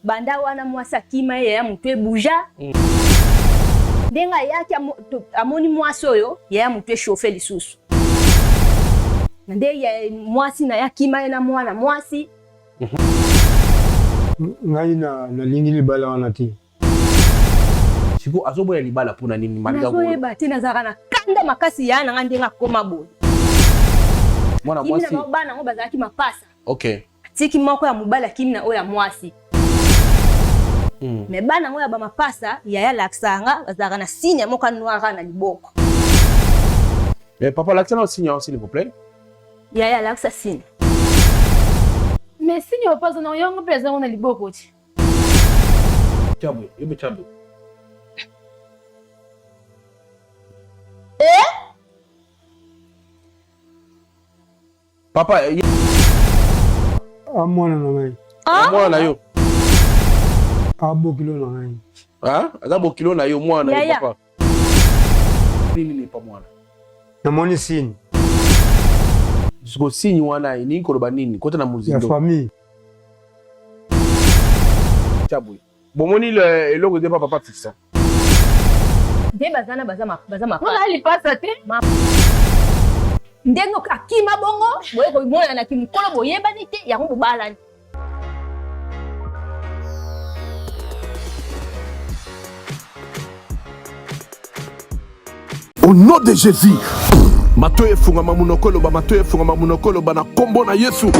banda wana mwasi akima ya mutu ebuja ndenga yaki amoni mwasi oyo ya mutu echauffe lisusu nde ya mwasi na yakima na mwana mwasi ngai na lingi libala wana ti siko azoboya libala pona nini malika ko nazoyeba te nazaka na kanda makasi ya na ndenga koma boye mwana mwasi kimina bana ngo bazaki mapasa okay tiki moko ya mubala kimina oya mwasi me bana ngo ya ba mapasa ya laksanga bazaka na signe moko noira na liboko mais papa l'accent signe aussi s'il vous plaît ya laksa signe mais signe papa zona yongo pesa na liboko ti chabu yebe chabu papa amwana na ngai mwana yo abokilo na ngai aza kilo na yo mwana yo papa nini pa mwana namoni signe siko signe wana ni koloba nini kota na muzindo ya famille chabu bomoni le eloko de papa fixa de bazana baza mapasa on ali pasa te ndengo akima bongo boye ko mona na kimkolo boyeba ni te yango bobalani Au nom de Jésus, matoye funga mamunokolo ba matoye funga mamunokolo ba na kombo na Yesu.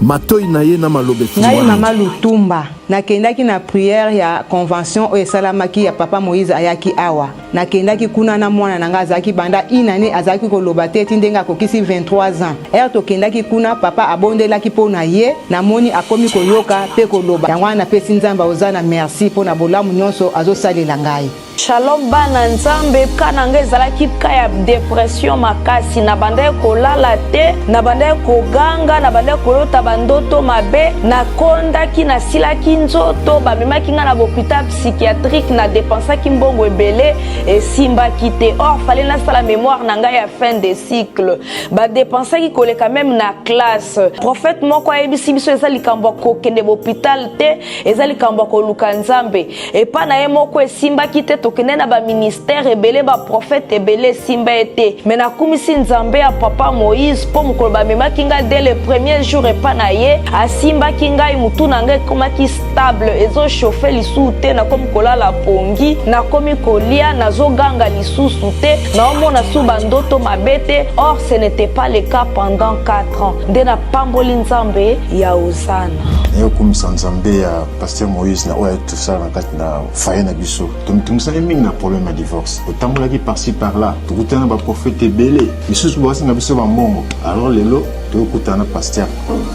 Matoyi na ye na malobe ngai mama Lutumba nakendaki na prière ya convention oyo esalamaki ya papa Moïse ayaki awa nakendaki kuna na mwana na ngai azalaki banda inane azalaki koloba te ti ndenge akokisi 23 ans ere tokendaki kuna papa abondelaki mpo na ye namoni akomi koyoka mpe koloba yango wana napesi nzambe oza na merci mpo na bolamu nyonso azosalela ngai. Shalom bana nzambe kana ngai ezalaki ka ya depression makasi na banda kolala te na banda koganga na banda kolota bandoto mabe na kondaki na silaki nzoto bamemaki nga na hôpital psychiatrique na dépensaki mbongo ebele esimbaki te or fallait nasala mémoire na ngai ya fin de cycle badépensaki koleka même na classe prophète moko ayebisi biso eza likambo ya kokende hôpital te eza likambo ya koluka nzambe epa na ye moko esimbaki te tokende na baministère ebele baprophète ebele esimba ete me nakumisi nzambe ya papa Moïse mpo mokolo bamemaki ngai dès le premier jour epa na ye asimbaki ngai mutu na ngai ekomaki stable ezochauffe lisusu te nakomi kolala pongi nakomi kolia nazoganga lisusu te naomona su bandoto mabe te or ce n'était pas le cas pendant 4 ans nde napamboli nzambe ya Osana nayokumisa nzambe ya pasteur Moïse na oyo tosala na kati na faye na biso tomitungisani mingi na problème ya divorce otambolaki par-ci par-là tokutana na baprofete ebele misusu basinga biso bambongo alors lelo tokutana na pasteur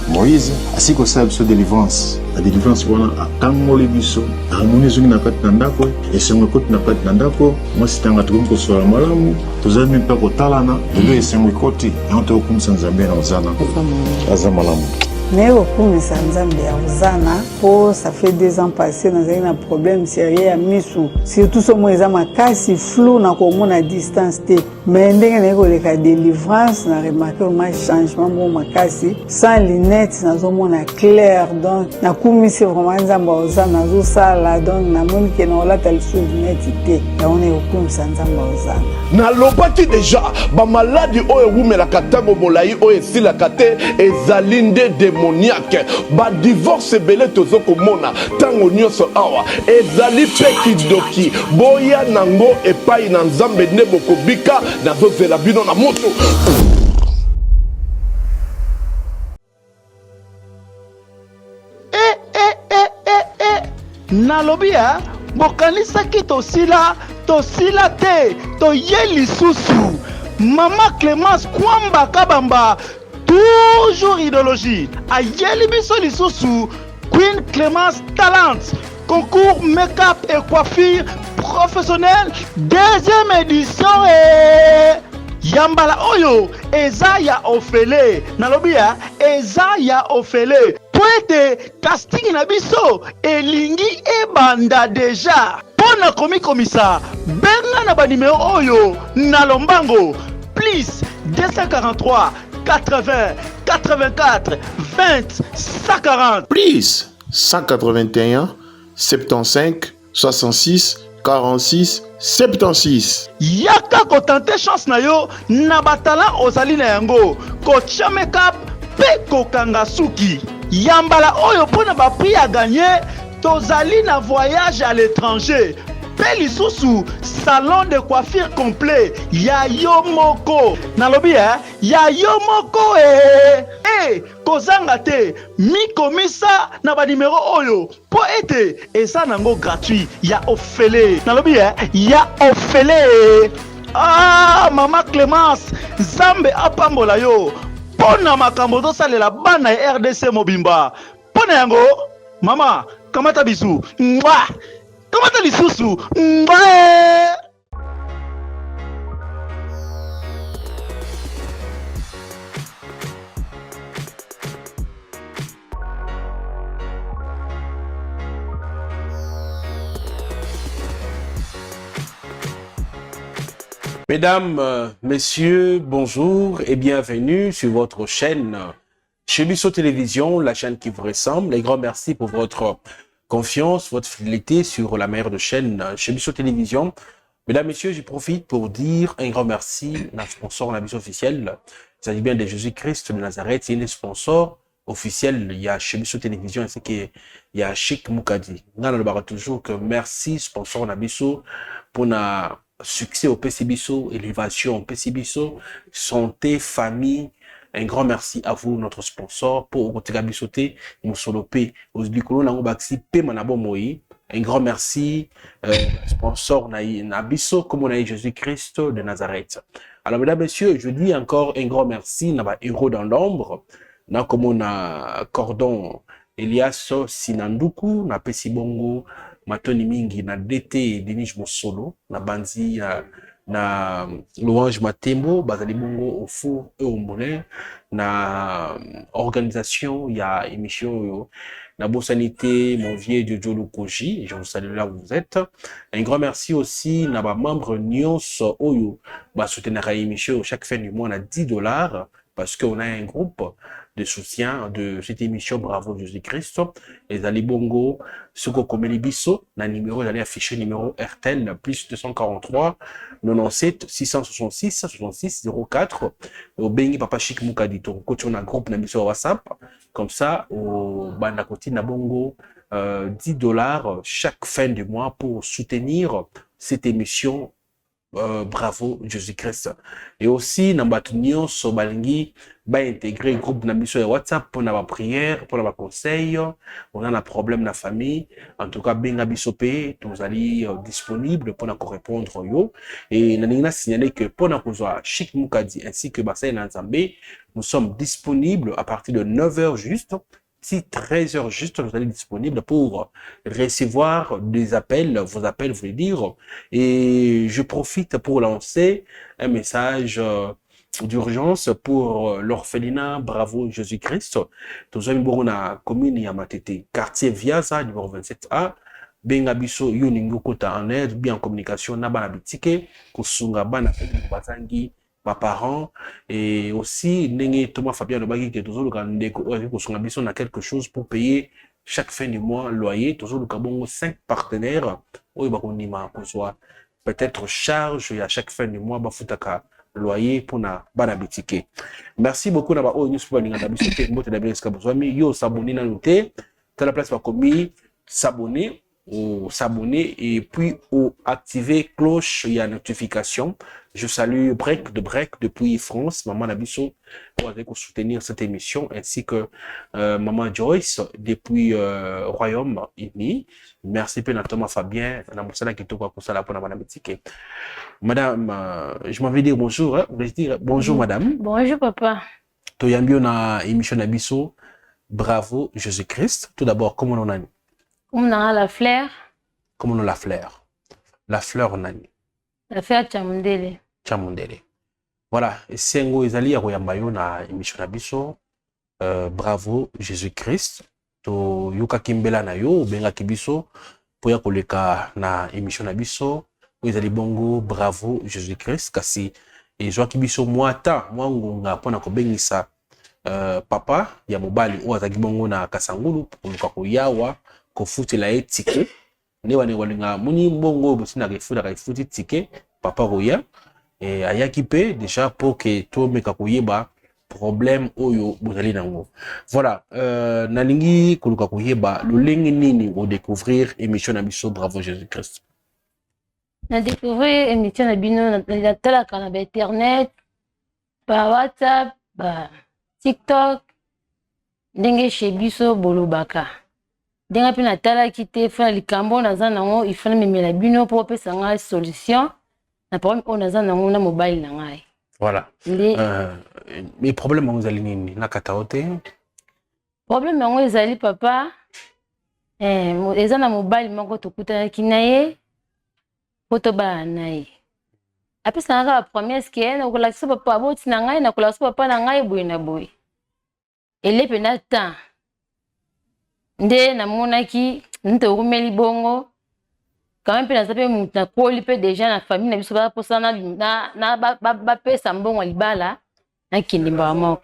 Moïse asili kosala biso délivrance la délivrance wana akangoli biso harmonie ezongi na kati na ndako esengo ekoti na kati na ndako mwasi tanga tokomi kosola malamu tozali mpe mpe kotalana lelo esengo ekoti yango tokokumisa nzambe na Osana aza malamu mais okumisa nzambe ya Osana po ça fait 2 ans passé nazali na problème sérieux ya misu surtout somo eza makasi flou na komona distance te mais ndenge na koleka délivrance na remarqué ma changement mo makasi sans lunettes nazomona clair donc nakumisi vraiment nzambe ya Osana nazosala donc namoni ke na olata lisu lunettes te yaone okumisa nzambe ya Osana nalobaki deja bamaladi oyo ewumelaka ntango molai oyo esilaka te ezali nde démoniaque badivorce ebele tozokomona ntango nyonso awa ezali mpe kidoki boya nango epai na nzambe nde bokobika nazozela bino na moto nalobia bokanisaki tosila te toye lisusu mama Clémence Kwamba Kabamba toujours idéologie ayeli biso lisusu Queen Clémence Talent concours make-up et coiffure professionnel 2e édition yambala oyo eza ya ofele nalobia eza ya ofele poete casting na biso elingi ebanda deja pona komikomisa benga na banimero oyo na lombango plus 243 80 84 20 140. Please, 181 75 66 46 76. Yaka kotante chance na yo na batala ozali na yango kotia makeup pe kokanga suki. Yambala oyo pona ba prix à gagner tozali na voyage à l'étranger. Pe lisusu salon de coiffure complet ya yo moko. Nalobi ya yo moko kozanga te mi komisa na ba numéro oyo po ete eza nango gratuit ya ofele. Nalobi ya ofele. Ah mama Clémence Zambe apambola yo pona makambo tosalela bana ya RDC mobimba. Pona yango mama kamata bisu. Mwa kamata lisusu. Mwa. Mesdames, messieurs, bonjour et bienvenue sur votre chaîne chez Bisso Télévision, la chaîne qui vous ressemble. Et grand merci pour votre confiance, votre fidélité sur la meilleure de chaîne chez Bisso Télévision. Mesdames, messieurs, je profite pour dire un grand merci à notre sponsor, la Bisso officielle. Il s'agit bien de Jésus-Christ de Nazareth. C'est un sponsor officiel. Il y a chez Bisso Télévision ainsi qu'il y a Chic Moukadi. Nous allons toujours que merci sponsor la Bisso pour na succès au PCBisso, élévation au PCBisso, santé, famille. Un grand merci à vous, notre sponsor, pour Otega Bissoté, Moussolopé, Osbikolo, Nangobaxi, P. Manabo Moï. Un grand merci, sponsor Nabisso, comme on a eu Jésus-Christ de Nazareth. Alors, mesdames, messieurs, je dis encore un grand merci, Naba Héros dans l'ombre, comme on a Cordon Elias Sinanduku, na Pesibongo, Matoni Mingi, na DT Denis Mosolo, na Banzi, na Louange Matembo, Bazali Bongo, au Fou et au Moulin, na organisation, il y a émission, na Bossanité, mon vieux Jojo Lukoji, je vous salue là où vous êtes. Un grand merci aussi, na ba membre Nyons Oyo, ba soutenir émission chaque fin du mois, on a $10, parce qu'on a un groupe de soutien de cette émission Bravo Jésus-Christ. Les Ali Bongo, Soko Komeli Bisso, na numéro, vous allez afficher numéro RTL, plus 243, 97, 666, 66, 04. Au Bengi Papa Chic Moukadi, on a un groupe na bisso WhatsApp. Comme ça, au Bandakoti na Bongo, $10 chaque fin du mois pour soutenir cette émission Bravo Jésus-Christ. Et aussi, Nambatunion, Sobalingi, intégrer le groupe Nabiso et WhatsApp pour la prière, pour la conseil. On a un problème dans la famille. En tout cas, Benga Bisopé, vous allez disponible pour nous répondre. Yo. Et nous avons signalé que pour nous Chic Moukadi ainsi que Basay Nanzambé, nous sommes disponibles à partir de 9h juste. Si 13h juste, vous allez disponible pour recevoir des appels, vos appels, vous voulez dire. Et je profite pour lancer un message d'urgence pour l'orphelinat Bravo Jésus-Christ. Nous avons une commune Yamatete, quartier Viaza, numéro 27A. Bengabiso Yoningo Kota en aide, bien en communication, Nabana Bitike, Kusunga Bana Bazangi. Mes parents et aussi Nenge Thomas Fabien Lobagi qui est toujours le candidat on a quelque chose pour payer chaque fin du mois loyer toujours le cabon 5 partenaires où il va soit peut-être charge et à chaque fin du mois bafutaka loyer pour na banabitike. Merci beaucoup na ba o news pour l'inga bisote mbote da bien skabozwami yo s'abonner na noté t'as la place pour commis s'abonner ou s'abonner et puis ou activer cloche il y a notification. Je salue Break depuis France, Maman Nabisso pour soutenir cette émission ainsi que Maman Joyce depuis Royaume-Uni. Merci peu Thomas Fabien, Madame, je m'avais dit bonjour, hein? Bonjour Madame. Bonjour papa. Tu as bien na émission Nabisso Bravo Jésus-Christ. Tout d'abord, comment on a dit? On a la fleur. Comment on a la fleur? La fleur on a dit. La fleur Chamundele. Chamundele. Voilà, et sengo ezali ya koyamba yo na émission na biso Bravo Jésus-Christ. To yoka kimbela na yo benga kibiso po ya koleka na émission na biso ezali bongo Bravo Jésus-Christ kasi et joa kibiso mwata mwangonga pona ko bengisa papa ya mobali o azaki bongo na Kasangulu pour ko yawa ko futela etike ne wane walinga muni mbongo busina ke futa ka futi tike papa roya et ayaki pe déjà pour que to meka ko yeba problème oyo bozali nango. Voilà, nalingi koluka ko yeba lolenge nini o découvrir émission na biso Bravo Jésus-Christ. Na découvrir émission na bino na tala kana ba internet, par WhatsApp, ba TikTok, ndenge chez biso bolobaka. Denga pe na tala kite fa likambo na za nango ifana memela bino pour pesa nga solution na problème on na za nango na mobile na ngai. Voilà. Mais problème vous allez nini na kataote? Problème yango ezali papa eza na mobile moko tokutana kinaye poto ba naye. Apesa nga première ske na kola so papa aboti na ngai na kola so papa na ngai boy na boy. Ele pena temps. Nde na monaki nto kumeli bongo. Quand même pe na zape muta koli pe déjà na famille na biso ba posana na ba pesa mbongo libala na kindimba moko.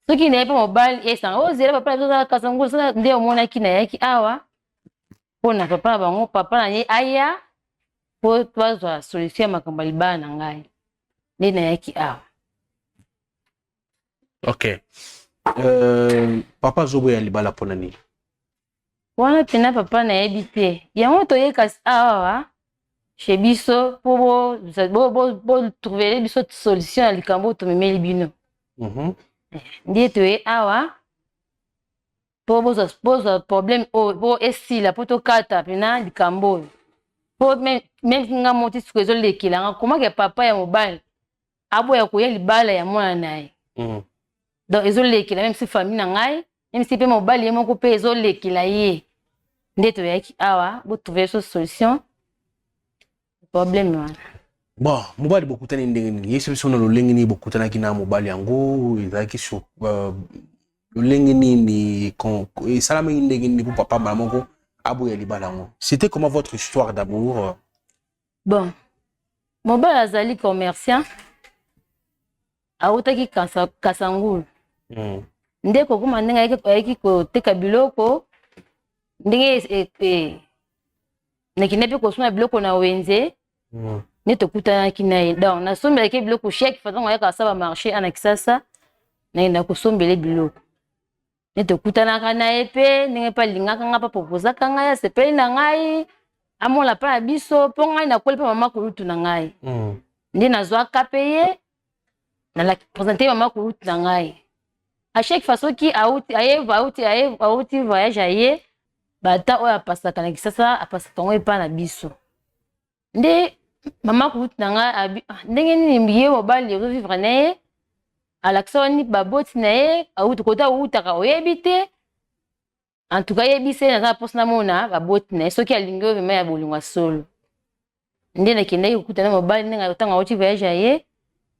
Soki na yepe mobile esa o zela papa na biso Kasangulu so nde omona ki na yaki awa pona papa na bango papa na ye aya po twaza solution makamba libala na ngai nde na yaki awa. OK. Papa zobo ya libala pona nini? Wana pena papa na yebi te. Yango to ye kasi awa chez biso po bo trouver biso solution à likambo to memeli bino. Ndiye to ye awa po boza problème po esila po to kata pena likambo. Po même nga moti suko zo lekila nga comment que papa ya mobile abo ya ko ye libala ya mwana naye. Donc ezo lekila même si famille na ngai même si pe mobile yemo ko pe ezo lekila ye. Ndeto yaki awa bo trouver so solution problème wana. Bon, mobile bokutana ndenge nini? Yesu biso na lolenge ni bokutana kina mobile yango ezaki so lolenge nini kon salama ndenge ni pour papa maman ko abo ya libala ngo. C'était comment votre histoire d'amour? Bon. Mobile azali commerçant. Autaki Kasangulu. Ndeko kuma ndenge yaki ko teka biloko ndenge nekinepe ko suma biloko na wenze neto kutana kinaye donc na sombela ke biloko chèque façon ya ka saba marché ana kisasa na ko sombele biloko neto kutana kana epe ndenge pa lingaka nga pa proposa kanga ya sepeli na ngai amola pa biso po ngai na kolepa mama kulutu na ngai ndi nazwa kapeye na la présenter mama kulutu na ngai à chaque façon qui auti voyage aye bata oya pasaka na kisasa apasaka ngo epa na biso nde mama kulutu na ngai ndenge nini ye mobali ozo vivre na ye alakisa wani baboti na ye auti kota utaka oyebi te en tout cas yebi se naza posa na mona baboti na ye soki alingi oyo ya bolingwa solo nde nakendaki kokutana mobali ndenge otanga auti voyage aye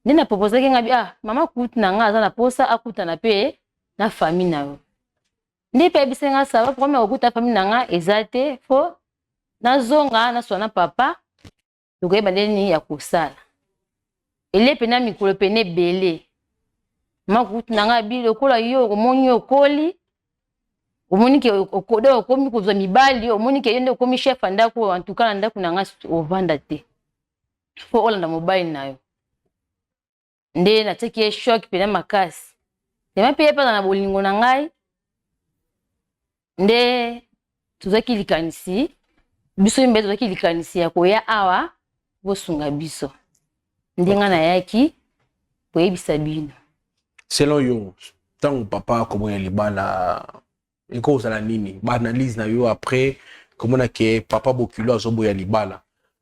nde na proposaki ngabi mama kulutu na ngai aza na posa akutana pe na famille na yo ndi pe bisenga sava premier okuta famille na nga ezate fo nazonga na sona papa tokoyeba ndeni ya kosala ele pena mikolo pene bele makutu na nga bi lokola yo omoni okoli omoni ke okodo okomi kozwa mibali omoni ke yende okomi chef ndako en tout cas ndako na nga ovanda te fo olanda mobile na yo nde na teki shock pena makasi tema pe pa na bolingo na ngai nde tuzaki likanisi biso mbe tuzaki likanisi ya koya awa bosunga biso ndenga na yaki boyebisa bino. Selon yo tant papa comment ya libala ekozala nini ba analyse na yo après comment na ke papa bokilo azoboya libala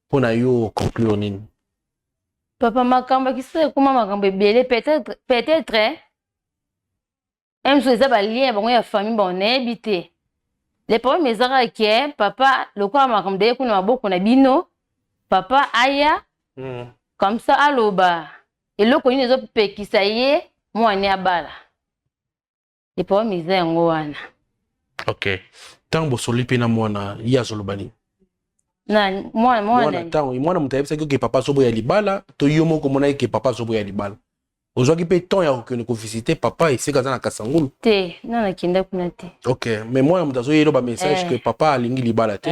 pona yo conclure nini? Papa makambo kisa kuma makambo ebele peut-être même si ça va lien bango ya famille bon ebité les problèmes ezaka ke papa lokola makambo de kuna maboko na bino papa aya comme ça aloba eloko nini ezopekisa ye mwana ya bala les problèmes eza yango wana. OK tant bosoli pe na mwana ya zolobani Na mwana tango mwana mutayebisa que papa sobo ya libala to yo moko mona que papa sobo ya libala. Ozwaki pe temps ya ko visiter papa esika za na Kasangulu. Te, na kinda kuna te. OK, mais moi mutazo yelo ba message que papa alingi libala te.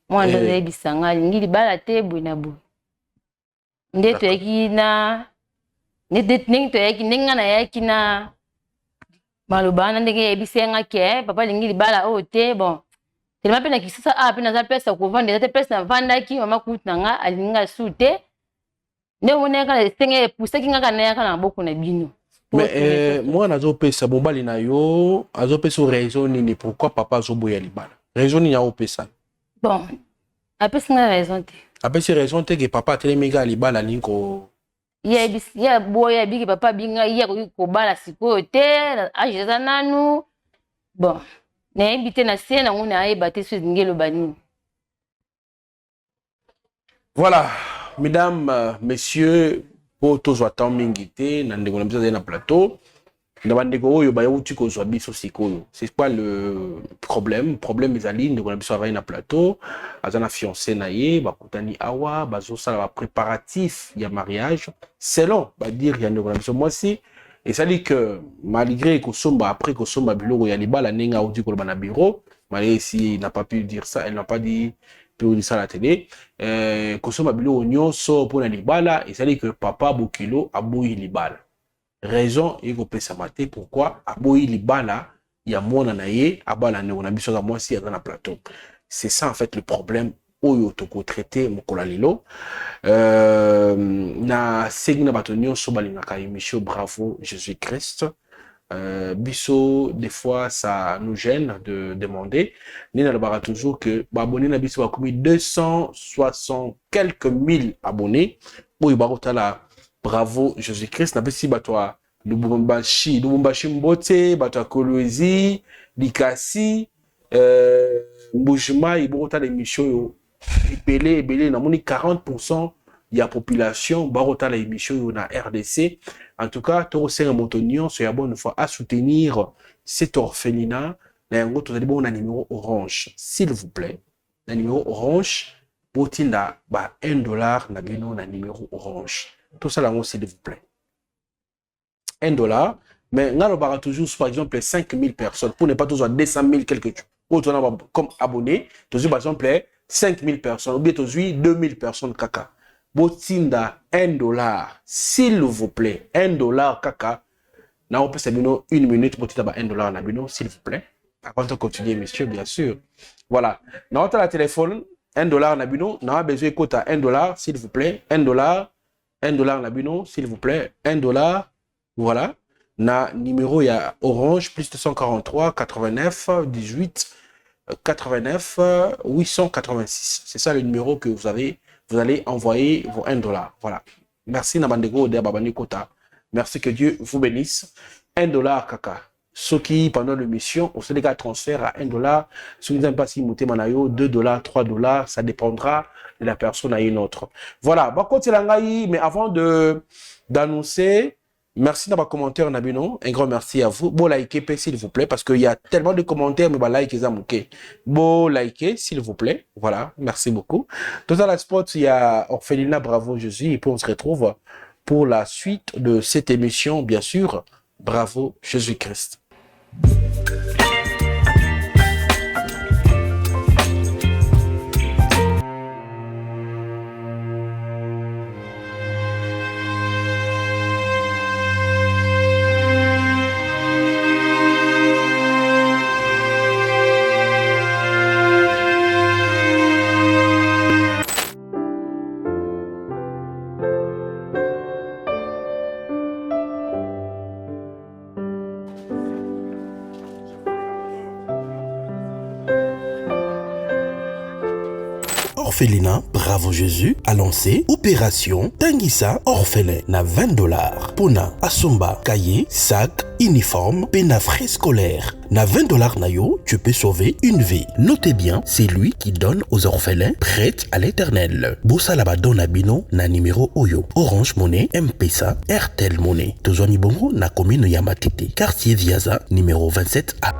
Mwana ndo yebisanga alingi libala te bwina bu. Ndeto yaki na ndeto yaki nenga na yaki na malobana ndenge yebisenga ke papa alingi libala o te bon. Tellement pena kisasa pena za pesa ko vendre te pesa na vanda ki mama kutanga alinga sute. Ne moneka na stenge pousse ki ngaka na yaka na boku na bino. Mais moi nazo pesa bombali na yo, azo pesa raison nini pourquoi papa azoboya libala. Raison nini ya pesa. Bon, apesi nga raison te. Apesi raison te que papa telemega libala ninko. Ya boya bigi papa binga ya ko bala siko te, ajeza nanu. Bon, na ebite na sena ngona ayebate so ngelo bani. Voilà, mesdames, messieurs, pour tous attend mingité, na ndeko na biso na plateau. Na bandeko oyo ba yuti ko zo biso sikoyo. C'est pas le problème, problème ezali ndeko na biso va na plateau, azana fiancé na ye, ba kutani awa, bazo sala ba préparatif ya mariage, selon ba dire ya ndeko na biso moi si. Et ça dit que malgré que somba après que somba biloko ya libala nenga odi ko na bureau, malgré si il n'a pas pu dire ça, elle n'a pas dit pour dire ça à la télé, que somba biloko nyonso pour na libala, et ça dit que papa Bokilo a boyi libala. Raison et ko pesa maté pourquoi a boyi libala ya mona na ye abala ne na biso ga moi si na plateau. C'est ça en fait le problème oyo toko traité mokola lilo. Na segna batonio so balingaka émission Bravo Jésus-Christ. Biso des fois ça nous gêne de demander ni na bara toujours que ba abonné na biso ba komi 260 quelques mille abonnés oyo ba kotala Bravo Jésus-Christ na bisi batwa Lubumbashi Mbote batwa Kolwezi Likasi Mbujima ibo kotala émission yo belé na moni 40% ya population barota la émission na RDC. En tout cas, to senga motonio so ya bonne fois à soutenir cet orphelinat. Na yango to bon na numéro orange, s'il vous plaît. Na numéro orange botinda ba $1 na bino na numéro orange. Tout ça là s'il vous plaît. $1, mais ngalo bara toujours par exemple 5000 personnes pour ne pas toujours 200 000 quelque chose. Autant comme abonné, toujours par exemple 5000 personnes, ou bien aujourd'hui 2000 personnes kaka. Botinda $1, s'il vous plaît. $1 kaka. Na on peut se donner 1 minute pour tirer $1 na bino, s'il vous plaît. Avant de continuer, messieurs, bien sûr. Voilà. Na on la téléphone, $1 na bino. Na on besoin de $1, s'il vous plaît. $1 na bino, s'il vous plaît. $1. Voilà. Na numéro ya Orange, plus 243 89 18 89 886. C'est ça le numéro que vous allez envoyer vos $1. Voilà. Merci Nabandego de Babani Kota. Merci, que Dieu vous bénisse. $1 kaka. Ceux qui pendant l'émission, on se les transfert à $1. Ceux qui n'aiment pas si monter manayo, $2, $3, ça dépendra de la personne à une autre. Voilà. Mais avant d'annoncer, merci dans vos commentaires, Nabino. Un grand merci à vous. Bon, likez, s'il vous plaît, parce qu'il y a tellement de commentaires, mais like, ils ont manqué. Bon, likez, s'il vous plaît. Voilà, merci beaucoup. Dans la spot, il y a Orphelinat Bravo Jésus, et puis on se retrouve pour la suite de cette émission, bien sûr. Bravo Jésus-Christ. Orphelinat Bravo Jésus a lancé Opération Tangisa Orphelin na $20. Pona Asomba, cahier, sac, uniforme, pena frais scolaires. Na $20 nayo, tu peux sauver une vie. Notez bien, c'est lui qui donne aux orphelins prêts à l'éternel. Bosalaba Dona Bino na numéro Oyo. Orange Monnaie, M-Pesa, Airtel Monnaie. Tozwani Bongo na commune Yamatete. Quartier Viaza, numéro 27A.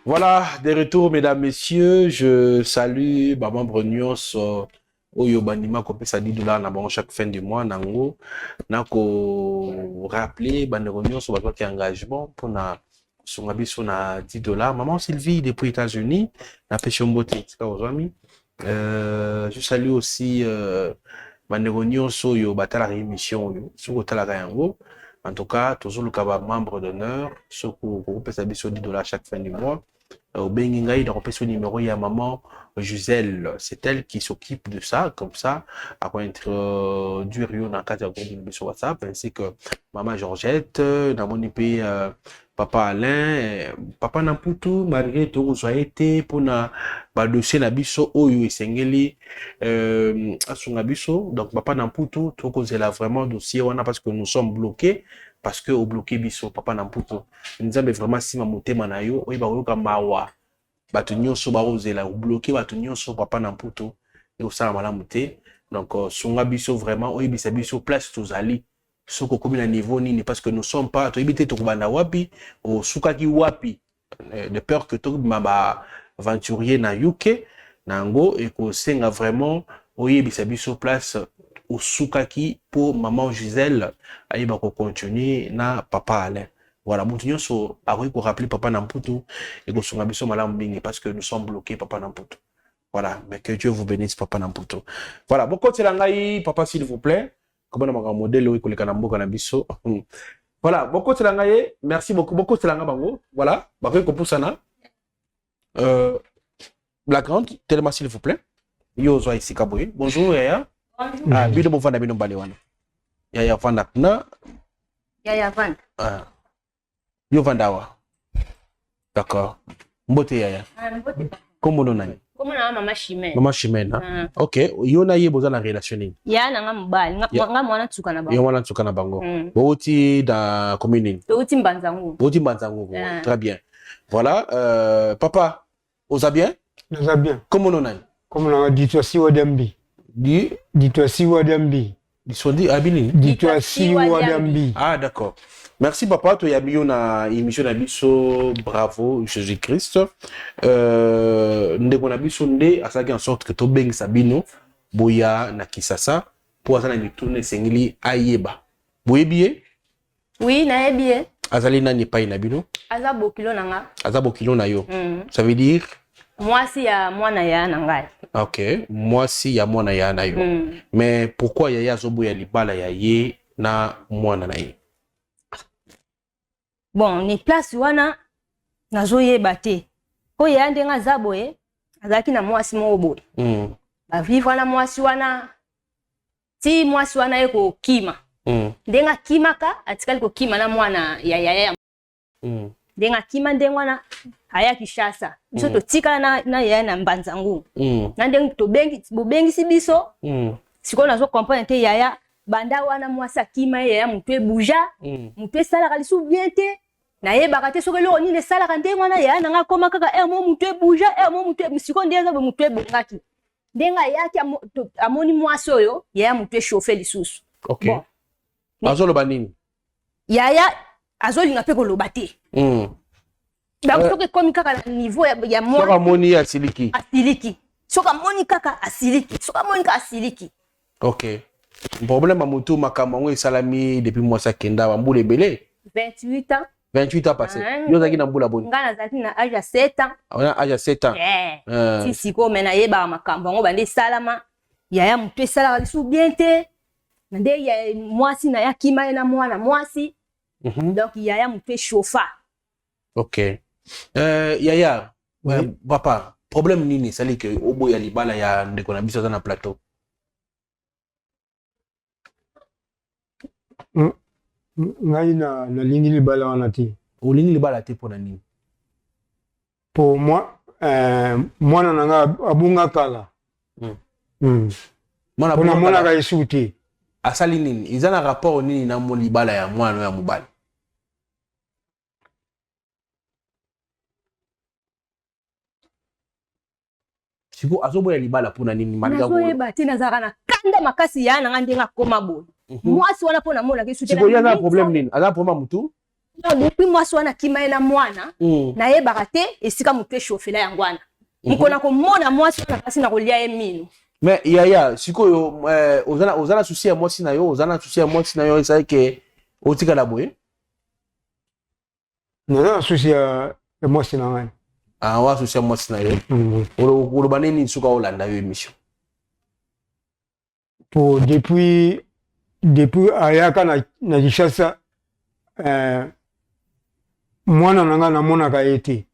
Voilà, de retour, mesdames, messieurs. Je salue ma membre Nyos Oyo Banima Kopesa $10 na chaque fin du mois. Nango, nako rappeler Bandero Nyos Oyo qui engagement pour na son abisso na $10. Maman Sylvie depuis États-Unis, na Peshombote, je salue aussi Bandero Nyos Oyo batala émission sur Otala Yango. En tout cas, toujours le cas membre d'honneur, ce qu'on peut s'abisso $10 chaque fin du mois. Au Bengingaï, dans le numéro, il y a maman Gisèle. C'est elle qui s'occupe de ça, comme ça, après introduire dans le cadre de sur WhatsApp, ainsi que maman Georgette, dans mon pays, papa Alain, papa Namputu, malgré tout, vous avez été pour na dossier Nabiso, Oyo et Sengeli, à son Nabiso. Donc, papa Namputu, tout cause là vraiment dossier, on a parce que nous sommes bloqués. Parce que au bloqué biso papa Namputu nous avons vraiment si ma motema na yo oyi ba yoka mawa batu nyonso ba ozela au bloqué batu nyonso papa Namputu et au sala malamu te donc songa biso vraiment oyi bisa biso place tozali soko komi na niveau nini parce que nous sommes pas to ibité to kubanda wapi o sukaki wapi de peur que to ba aventurier na UK nango et ko senga vraiment oyi bisa biso place au Soukaki pour maman Gisèle, aïe va continuer na papa Alain. Voilà, mon tunnel so a pour rappeler papa Namputu et que son ambition malam bingi parce que nous sommes bloqués papa Namputu. Voilà, mais que Dieu vous bénisse papa Namputu. Voilà, beaucoup de langai papa s'il vous plaît. Comment on a un modèle où il kanambo kanabiso. Voilà, beaucoup de langai, merci beaucoup de langai bango. Voilà, bakay ko pusana. La grande, tellement s'il vous plaît. Yo zo ici kaboy. Bonjour Yaya. Ah, bido mo vanda bino mbali wana. Yaya vanda na. Yaya vanda. Ah. Yo vanda wa. D'accord. Mbote Yaya. Mbote. Comment on a? Comment na mama Chimene. Mama Chimene. OK. Yo na ye boza na relation ni. Ya na ngambali, nga mwana tsuka na bango. Yo mwana tsuka na bango. Boti da commune. Boti Mbanzangu. Boti Mbanzangu. Très bien. Voilà, papa, osa bien? Osa bien. Comment on a? Comment on a dit toi si wadambi. Dis-toi si wadambi. Dis-toi si wadambi. Ah d'accord. Merci papa, tu as mis une émission d'Abisso, bravo Jésus-Christ. Ndeko n'Abisso nde asaki en sorte que to beng sabino boya na kisasa pour asana ni tourner sengili ayeba. Boyebiye? Oui, na yebiye. Azali nani pa ina bino? Azabo kilo nanga. Azabo kilo na yo. Ça veut dire moi si ya mwana ya nangai. OK, moi si ya mwana ya na yo. Mais pourquoi yaya zobo ya libala ya ye na mwana na ye? Bon, ni place wana nazoyeba te. Ko ya ndenga zaboye azaki na mwasi mo boye. Ba vivre na mwasi wana. Ti mwasi wana eko kima. Ndenga kimaka atikali ko kima na mwana ya yaya. Ndenga kima ndengwana aya Kishasa. Biso to tikala na yaya na Mbanzangu. Na ndenga to bengi bobengi sibiso. Siko nazo comprendre te yaya banda wana mwasa kima yaya mutwe buja. Mutwe sala kalisu bien te. Na ye bakate soke lo ni le sala kande ngwana yaya nanga koma kaka mo mutwe buja mo mutwe siko ndeza bo mutwe bongaki. Ndenga yake amoni mwasi oyo yaya mutwe chauffer lisusu. OK. Bon. Azolo banini. Yaya azolinga pe koloba te. Donc soki komi kaka na niveau ya mwa. Soka moni asiliki. Asiliki. Soka moni kaka asiliki. Soka moni kaka asiliki. OK. Problème à moto makamango et salami depuis moi ça kenda bambule belé. 28 ans. 28 ans passé. Yo zaki na mbula boni. Ngana zaki na âge à 7 ans. On a âge à 7 ans. Si siko mena yeba makambo ngo bande salama. Yaya mutwe sala lisu bien te. Nde ya mwasi na yakima na mwana mwasi. Donc yaya mutwe chauffa. OK. Yaya, papa, problème nini sali que obo ya libala ya ndeko na biso na plateau. Ngai na lingi libala wana te. O lingi libala te pona nini? Pour moi mwana nanga abunga kala. Mwana ka isuti. Asali nini? Izana rapport nini na mo libala ya mwana ya mubali? Siko azobo ya libala pona nini maliga go. Nazoyeba te nazaka na kanda makasi ya nanga ndenga koma boye. Mwasi wana pona mona ke isuti. Siko yana problème nini? Aza problème mutu? Non, depuis moi soit na kima na mwana na ye barate esika mutu eshofela yangwana mukona ko mona moi soit na kasi na kolia emino. Mais yaya sikoyo ozana souci ya mwasi na yo ozana souci ya mwasi na yo esa ke otika la boye na souci ya mwasi na ngai wa souci ya mwasi na yo olo baneni suka olanda yo émission pour depuis ayaka na Kinshasa mwana nanga na mona ka ete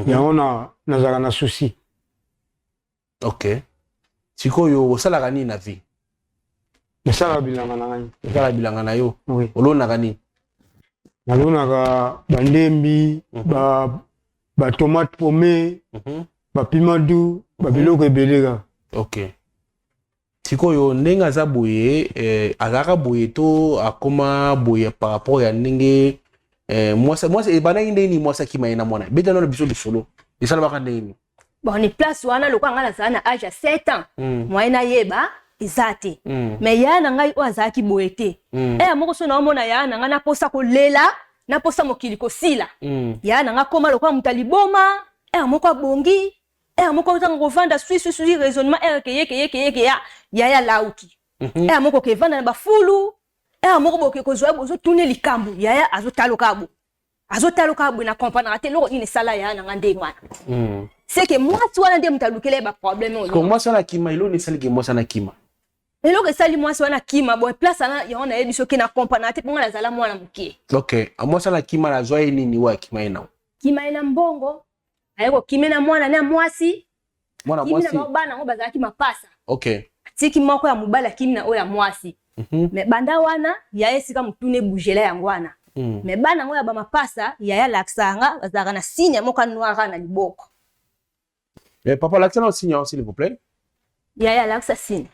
yango nazaka na souci. OK. Sikoyo osala nini na vie? Osala bilanga na ngai. Osala bilanga na yo? Oui. Olonaka nini? Nalonaka bandembi, ba tomate pomme, ba piment doux, ba biloko ebeleka. OK. Sikoyo ndenge aza boye azaka boye to akoma boye par rapport ya ndenge mwasa ebandaki ndeni mwasa kima na mwana beta na biso bisolo esala baka ndeni. Bon ni place wana lokwa nga na na âge ya 7 ans moi na yeba izate mais ya na ngai o azaki boete moko so na mona ya na nga na posa ko lela na posa mokili ko sila ya na nga koma lokwa mutaliboma moko bongi moko tanga ko vanda sui raisonnement ke ya lauki moko ke vanda na bafulu moko boke ko zwa bozo tourner likambu ya azotaloka bo na comprendre te loko ni sala ya na nga ndengwana. C'est que moi tu as des mutalukele ba problème comment ça la kima ilo ni sali ke moi ça na kima elo ke sali moi ça na kima bon place na ya on a ebiso ke na comprendre te ponga na zala mwana mukie. OK moi ça la kima la zoe nini wa kima ina mbongo ayeko kima na mwana na mwasi mwasi na bana ngo bazaki mapasa. OK tiki moko ya mubala kimna o ya mwasi me banda wana ya esika mutune bujela ya ngwana me bana ngo ya ba mapasa ya laksanga bazaka na signe moka noira na liboko. Mais papa, l'accent au signe, s'il vous plaît. Ya l'accent signe.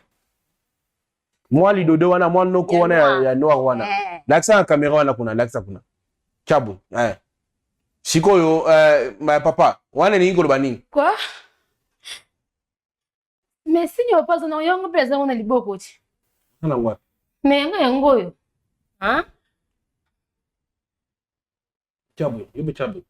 Moi, lidodo wana, moi, noko wana, ya noir wana. L'accent en caméra wana kuna, l'accent kuna. Chabu. Sikoyo, ma papa, wana ni ngolo bani. Quoi? Mais signe au pas on yongo présent on a liboko ti. Ana ngwa. Mais nga ngoyo. Hein? Chabu, yebe chabu.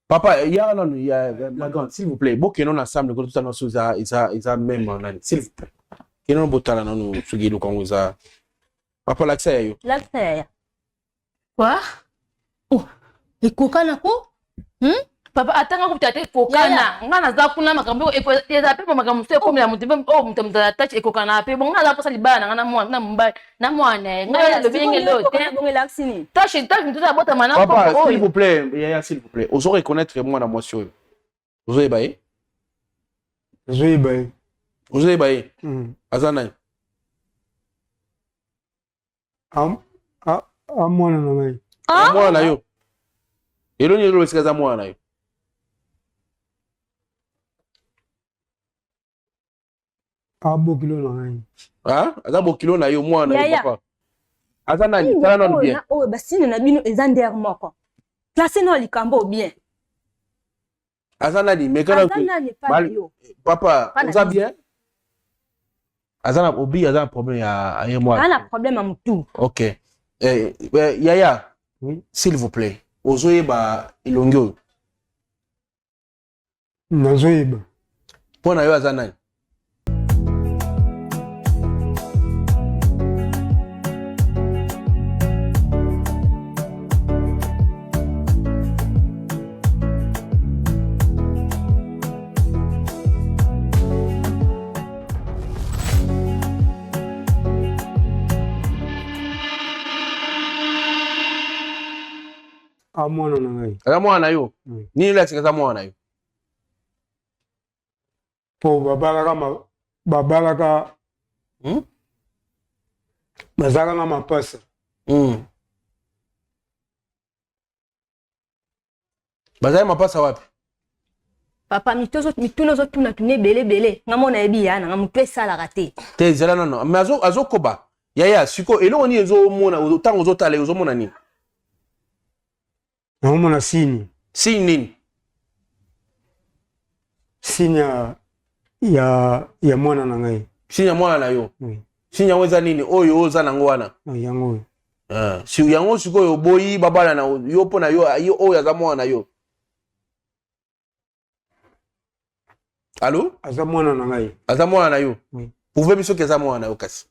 Papa, il y a la grande, s'il vous plaît. Bon, que nous ensemble, que tout ça nous ça même, s'il vous plaît. Que nous botala nous sugilu quand vous a. Papa, l'accès yo. L'accès. Quoi? Oh, et kokana ko? Papa, atanga kutate kokana. Ngana za kuna makambo eza pe makambo se komi la mutimbe mutamta touch ekokana pe bon ngala pasa libana ngana mwana na mbai na mwana ngala le binge lo te bon relaxini touch mtuza bota mana papa s'il vous plaît yaya s'il vous plaît ozo reconnaître moi na monsieur ozo ebaye azana mwana na ngai mwana yo eloni lo sikaza mwana yo abokilo na ngai aza bokilo na yo mwana yo papa aza nani tala nanu bien basine na bino eza nder moko place no likambo bien aza nani mekana papa oza bien aza na obi aza na problème ya ye mwana ana problème à mutu. OK yaya s'il vous plaît ozoyeba elongi oyo nazoyeba mpo na yo aza nani mwana na ngai aza mwana na yo nini lakisika aza mwana na yo po babalaka bazalaka na mapasa bazali mapasa wapi papa mituna ozotuna tuna ebele nga mona yebi yana nga mutu esalaka te te ezala nano me azokoba yaya siko eloko nini ezomona ntango ozotala ozomona nini naomona signe nini signe ya mwana na ngai. Signe ya mwana na yo. Oui. Signe yango eza nini oyo oza nango wana? Yango. Si yango sikoyo boyi babala na yo pona yo oyo aza mwana na yo. Allô? Aza mwana na ngai. Aza mwana na yo. Oui. Pouvez biso ke aza mwana na yo kasi.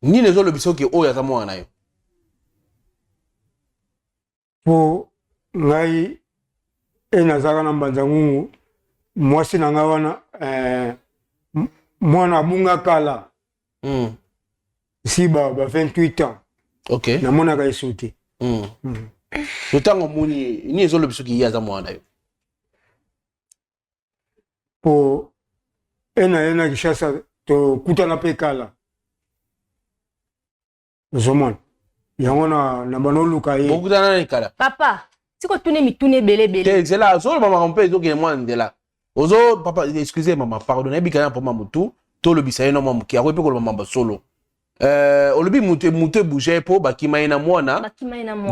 Ni lezo lo biso ke oyo aza mwana na yo. Po ngai nazaka na mbanza ngungu mwasi na nga wana mwana abunga kala. Si ba 28 ans. OK. Na mona ka esuti. Yotango muni ni ezo lo biso ke yaza mwana na yo. Po ena Kishasa to kutana pe kala. Zomon. Yango na banoluka ye. Bokutana na kala. Papa, siko tune mitune bele. C'est là, solo mama mpe ezo ke mwana ndela. Ozo papa, excusez maman, pardon, ebikana pour maman tout, to lo bisaye no maman ki akope ko maman solo. Olobi muté bouger po bakima ina mwana.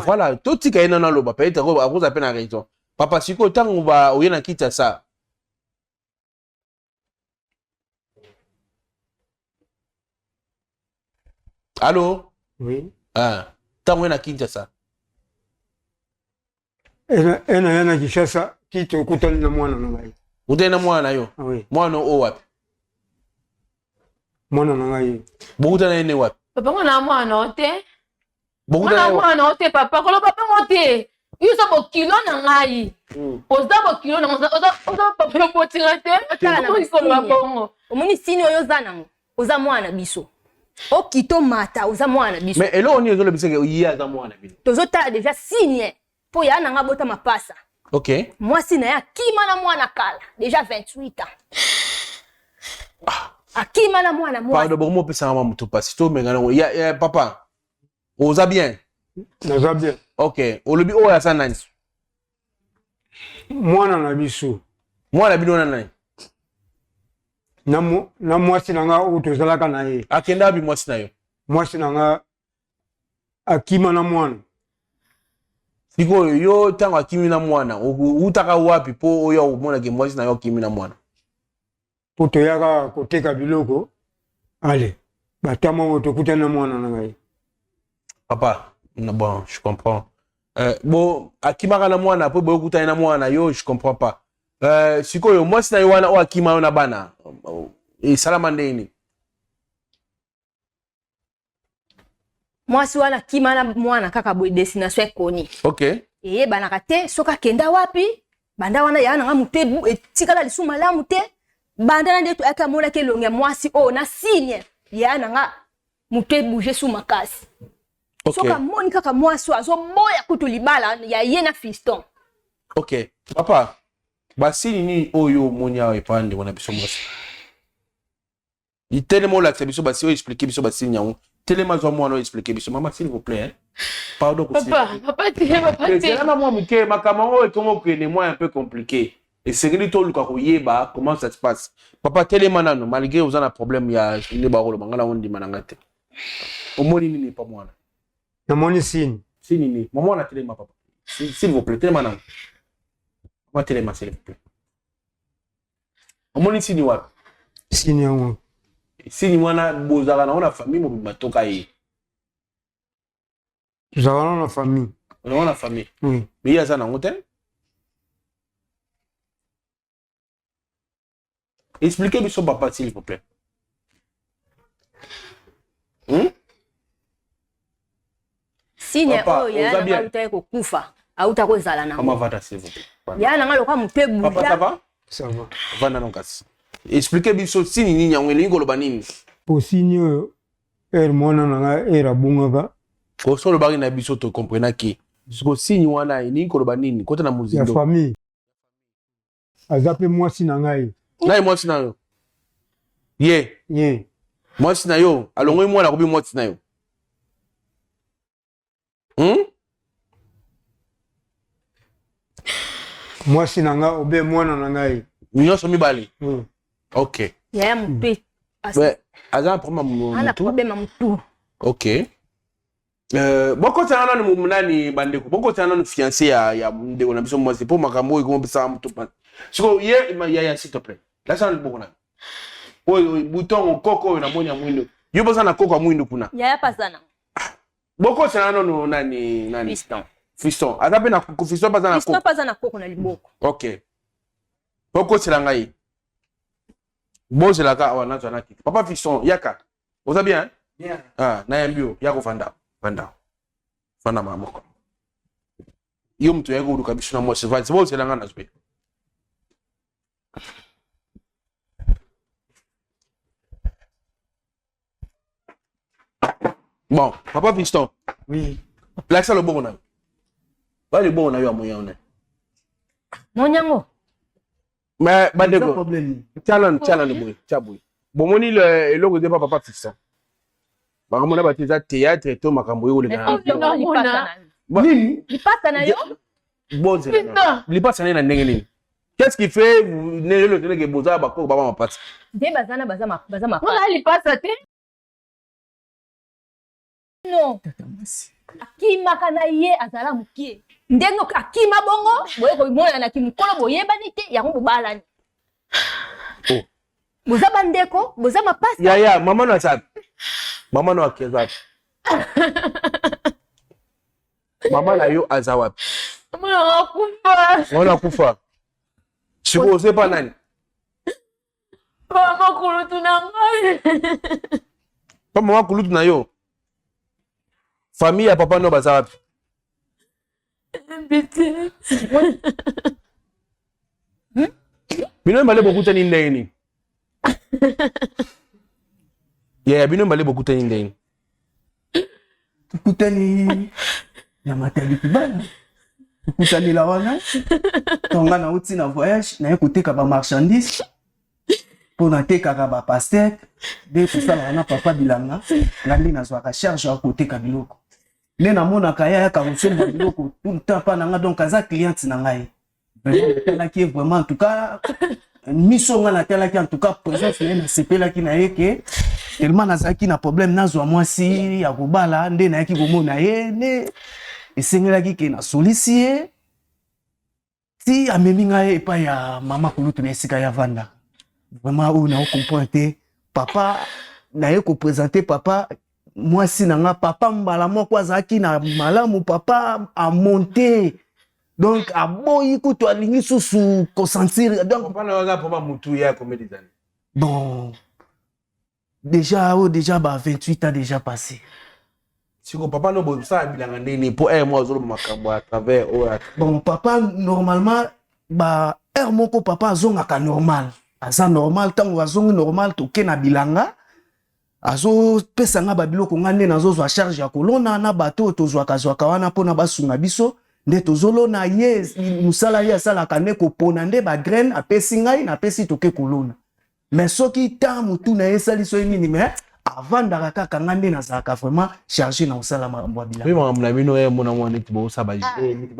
Voilà, to tika ina na loba peut-être à cause peine raison. Papa siko tango ba oyena kita ça. Allô? Oui. Tango oyena kita ça. Ena Kishasa kito kutana na mwana na ngai. Utena mwana na yo? Oui. Mwana o wapi? Mwana na ngai. Bokutana ene wapi? Papa ngona mwana ote? Bokutana mwana ote papa, kolo papa ngote. Yusa bo kilo na ngai. Oza bo kilo na oza papa potinga te. Otala na kolo bongo. Omuni sini oyo zanango. Oza mwana biso. Okito mata oza mwana biso. Mais elo oni ezolo biseke oyiya za mwana bino. Tozotala déjà signe. Po ya nanga bota mapasa. OK. Mwasi na ya kima na mwana kala. Déjà 28 ans. Akima na mwana mwana. Pardon, bon mo pesa mama mutu pasi to mengana ya papa. Oza bien. Naza bien. OK. Olobi o ya sana nani? Mwana na biso. Mwana bino na nani? Na mwasi na nga utozalaka na ye. Akenda bi mwasi na yo. Mwasi na nga akima na mwana. Siko yo tango akimi na mwana, utaka wapi po oyo umona ke mwasi na yo akimi na mwana. Po toyaka koteka biloko. Allez. Batama moto kutana na mwana na ngai. Papa, bon, je comprends. Bon, akimaka na mwana po boyo kutana na mwana yo, je comprends pas. Siko yo mwasi na yo wana o akima yo na bana. E salama ndeni. Mwasi wana kima na mwana kaka boy destination ekoni. OK. Eye banaka te soka kenda wapi? Banda wana ya nanga mutebu etikala lisuma la mute. Banda na ndeto aka mona ke longia mwasi o na signe. Ya nanga mutebu Jesu makasi. OK. Soka moni kaka mwasi azo boya kutulibala ya yena fiston. OK. Papa, basini ni oyo monya epande wana biso mwasi. Itelemo la biso basi o expliquer biso basini nyango. Tellement zo mwana expliquer biso maman s'il vous plaît. Pardon papa te c'est là moi muke makama o comment que moi un peu compliqué. Et c'est que tout le cas yeba comment ça se passe. Papa tellement nano malgré vous en a problème ya ne ba rolo mangala on di manangate. Omoni nini pa mwana. Na moni sini. Sini ni. Maman na tellement papa. S'il vous plaît tellement nano. Moi tellement s'il vous plaît. Omoni sini wapi? Sini yango. Sini mwana bozala na ona famille mo batoka ye. Tuzala na famille. On a la famille. Oui. Mais il y a ça dans l'hôtel. Expliquez-moi son papa s'il vous plaît. Signe o ya na uta ko kufa. Auta ko zala na. Comment va ta s'il vous plaît? Ya na ngalo kwa mutebu. Papa ça va? Ça va. Va na nonkas. Expliquez-moi son signe ni nyango lingo lo banini. Po signe mwana na nga era bungaka. Ko solo bari na biso to comprendre ki. Siko signe wana ni ko lo banini kota na muzindo. Ya famille. Azape mwasi na ngai. Na mwasi na yo. Ye. Mwasi na yo, alongo mwana ko bi mwasi na yo. Mwasi na nga obe mwana na ngai. Nyonso mibali. OK. Ya mpe. Aza problème ana problème mutu. OK. Boko tana nani bandeko. Boko tana nani fiancé ya ndeko na biso mwasi po makambo iko mbisa mutu pa. Siko hier s'il te plaît. Là ça le bon là. Bouton coco na monya mwindo. Yo boza na coco mwindo kuna. Yaya pasana. Boko c'est non nani. Fiston. Azape na fiston pas na coco. Fiston pas na coco na liboko. OK. Boko c'est la ngai. Bon c'est la ka wana twana ki. Papa fiston yaka. Oza bien? Hein? Bien. Ah, na yambio yako fanda. Fanda mamoko. Yo mtu yako uruka biso na mo c'est vrai. C'est bon c'est la ngana zbe. Bon, papa Fiston. Oui. Là, ça le bon on a. Pas le bon on a eu à moyen on est. Monyango. Mais, bah, de problème. Tiens, le bruit. Bon, mon île, le côté pas papa Fiston. Bah, mon a déjà théâtre et tout, ma cambo, ou les gars. Il passe à yo. Bon, c'est là. Il passe à n'engeni. Qu'est-ce qu'il fait? Vous n'avez le temps que Boza, bah, quoi, ma passe. Des bazana, bazama. Voilà, il passe à terre. Non. Akima kana ye azala mukie. Ndengo akima bongo, boye ko mona na kimukolo boye banite yango bobalani. Oh. Boza bandeko, boza mapasi. Ya, maman no ça. Maman no akeza. Maman na yo azawa. Maman akufa. Siko c'est pas nani. Maman kulutu na ngai. Pas maman kulutu na yo. Famille à papa no baza wapi? Bite. Bino mbale bokutani ndeni. Bino mbale bokutani ndeni. Tukutani ya maternité bana. Tukutani la wana. Tonga na uti na voyage na ekoteka ba marchandise. Pour na teka ba pasteur de tout ça na papa bilanga. Ngandi na zwa ka charge à côté ka biloko. Ne na mona kaya ka mosomba biloko tout le temps pa nanga donc aza cliente na ngai. Vraiment qui est vraiment en tout cas mission nga na tela qui en tout cas présence na sepela ki na yeke tellement nazaki na problème nazwa mwasi ya kobala nde na yaki komona ye ne esengelaki ke na solicier si amemi ngai epa ya mama kulutu na esika ya vanda vraiment ou na comprendre papa na ye ko présenter papa mwasi na nga papa mbala moko azaki na malamu papa a monter donc aboyi kutu alingi susu consentir donc papa na waga papa mutu ya combien d'années? Bon déjà bah 28 ans déjà passé. Siko papa no bo ça bilanga ndeni pour moi zolo makambo à travers bon papa normalement bah moko papa azongaka normal aza normal tango azongi normal toke na bilanga azo pesanga babiloko ngane nazozwa charge ya kolona na bato tozwaka wana pona basunga biso nde tozolona ye musala ye asala kane ko pona nde ba graine apesi ngai na pesi toke kolona mais soki ta mutu na esali so nini mais avant d'araka kanga nde nazaka vraiment chargé na usala mambo bila oui maman na bino mona mwana tibo sa ba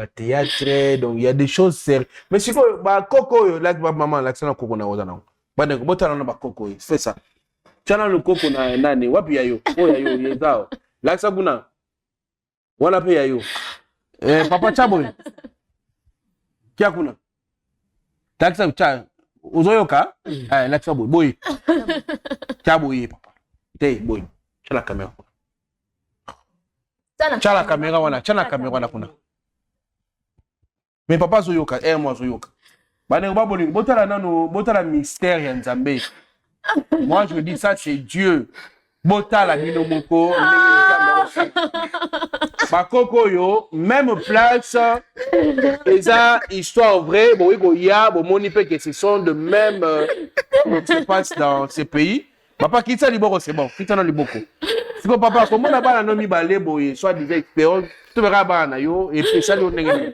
théâtre donc il y a des choses sérieuses mais siko ba koko like maman like sana koko na ozana bande ko botana na ba koko fais ça chana le koko na nani wapi yayo yayo yezao like ça kuna wala pe yayo papa chabo kia kuna like ça cha uzoyoka like ça boy chabo yi papa hey boy chala kamera chala kamera wana kuna mais papa zoyoka moi zoyoka bane baboli botala nano botala mystère ya Nzambe. Moi je dis ça c'est Dieu botala bino moko ba koko yo même place et ça histoire vraie bon iko ya bon moni pe que ce sont de même se passe dans ces pays. Papa kita liboko c'est bon kita na liboko c'est quoi papa comment na bana no mi balé boye soit des expériences tu verras bana yo et puis ça yo ndenge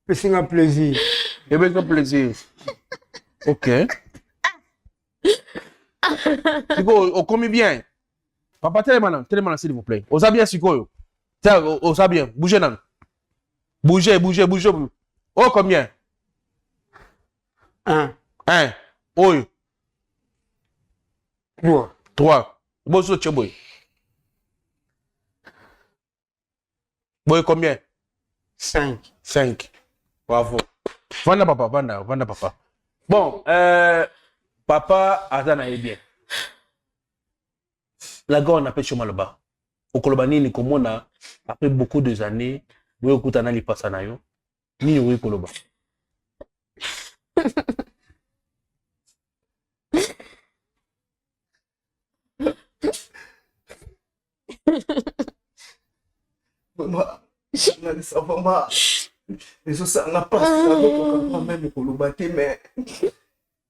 Pessinga plaisir et bien plaisir OK Siko au commis bien papa tellement s'il vous plaît osa bien siko tiens osa bien bougez nan bougez oh combien 1 oh 3 boso cheboy Boy, combien? 5. 5. Bravo. Vanda papa. Bon, papa, Azana est bien. La gare, on appelle Chomaloba. Au Kolobani, ni komona, après beaucoup de années, vous écoutez Anali Passanayo, ni oui Koloba. Maman, ça va. Et ça n'a pas quand même Koloba, mais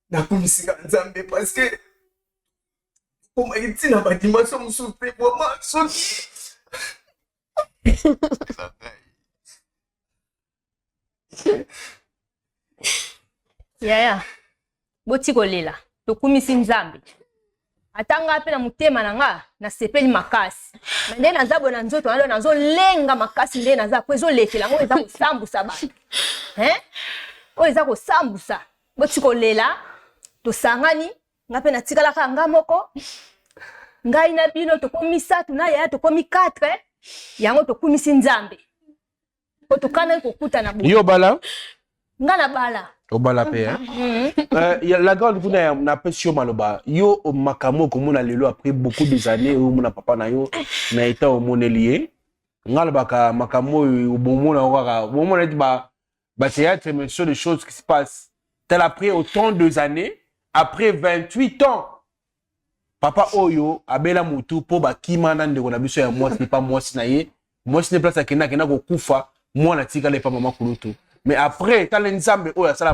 na kumisika nzambe parce que pour moi il n'a pas dimension me souffler pour moi yaya boti kolela tokumisi nzambe atanga pe na mutema nanga na sepeli makasi nde nazabo na nzoto alo nazo lenga makasi nde naza ko ezolekela ngo eza kosambusa ba o eza kosambusa boti kolela tosangani ngape na tikala ka nga moko ngai na bino tokomi 3 na yaya tokomi 4 yango tokumisi nzambe ko tokana kokuta na bo yo bala ngana bala obala pe la grande vous na pesio maloba yo makamo komona lelo après beaucoup des années où mon papa na yo na état au monelier ngala baka makamo bomona waka bomona ba théâtre mais sur des choses qui se passent tel après autant de années après 28 ans papa oyo abela mutu po bakima na ndeko na biso ya moi c'est pas moi sinaye moi c'est place akena kena ko kufa moi na tika le pa mama kulutu. Mais après, quand l'ensemble est là,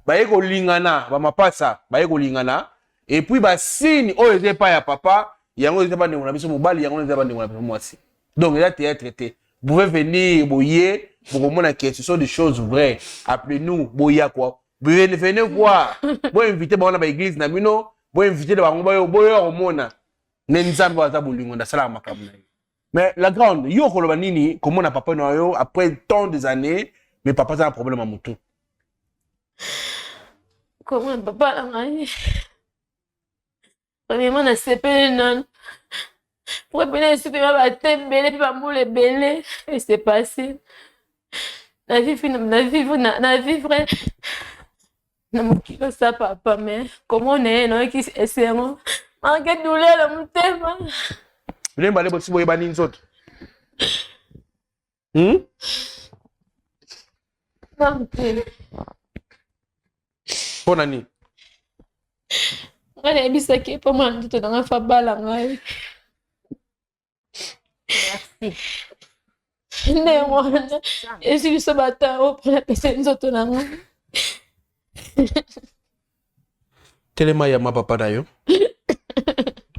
bah eko lingana, bah ma passa, bah eko lingana, et puis bah signe, oh il pas ya papa, yango il pas de mon ami sur mobile, yango il pas de mon ami moi aussi. Donc là t'es traité. Vous pouvez venir boyer pour comprendre que ce sont des choses vraies. Appelez-nous boya quoi. Venez voir. Bon inviter bah on a ba église na mino, bon inviter ba ngomba boya au mona. Nenzambe wa zabu lingo na sala makamna. Mais la grande, yo koloba nini, comment on a papa na yo après tant des années. Mais papa a un problème à mon tour. Comment papa a marié? Premièrement, on a séparé non. Pour revenir sur ma baptême, belé, puis ma moule belé. Et c'est passé. La vie vraie. Na mukilo ça papa, mais comment on est, non, qui est moi. Manque douleur dans mon thème. Vous n'avez pas les petits boyes banines autres. Bonne année. On a mis ça qui est pas mal de temps dans la fabala. Merci. Et si ce matin, on prend la personne des autres là. Tellement ya ma papa d'ailleurs.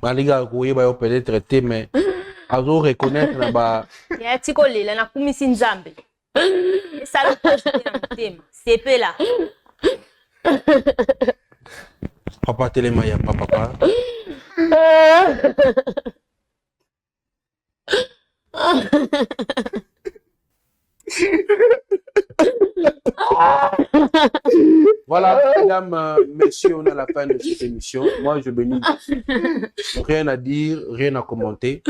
Maliga koye ba yo peut-être traité mais azo reconnaître na ba. Ya tikolela na kumisi nzambe. Ça c'est peu là. Papa Télémaya, papa. Voilà, mesdames, messieurs, on a la fin de cette émission. Moi, je bénis. Rien à dire, rien à commenter.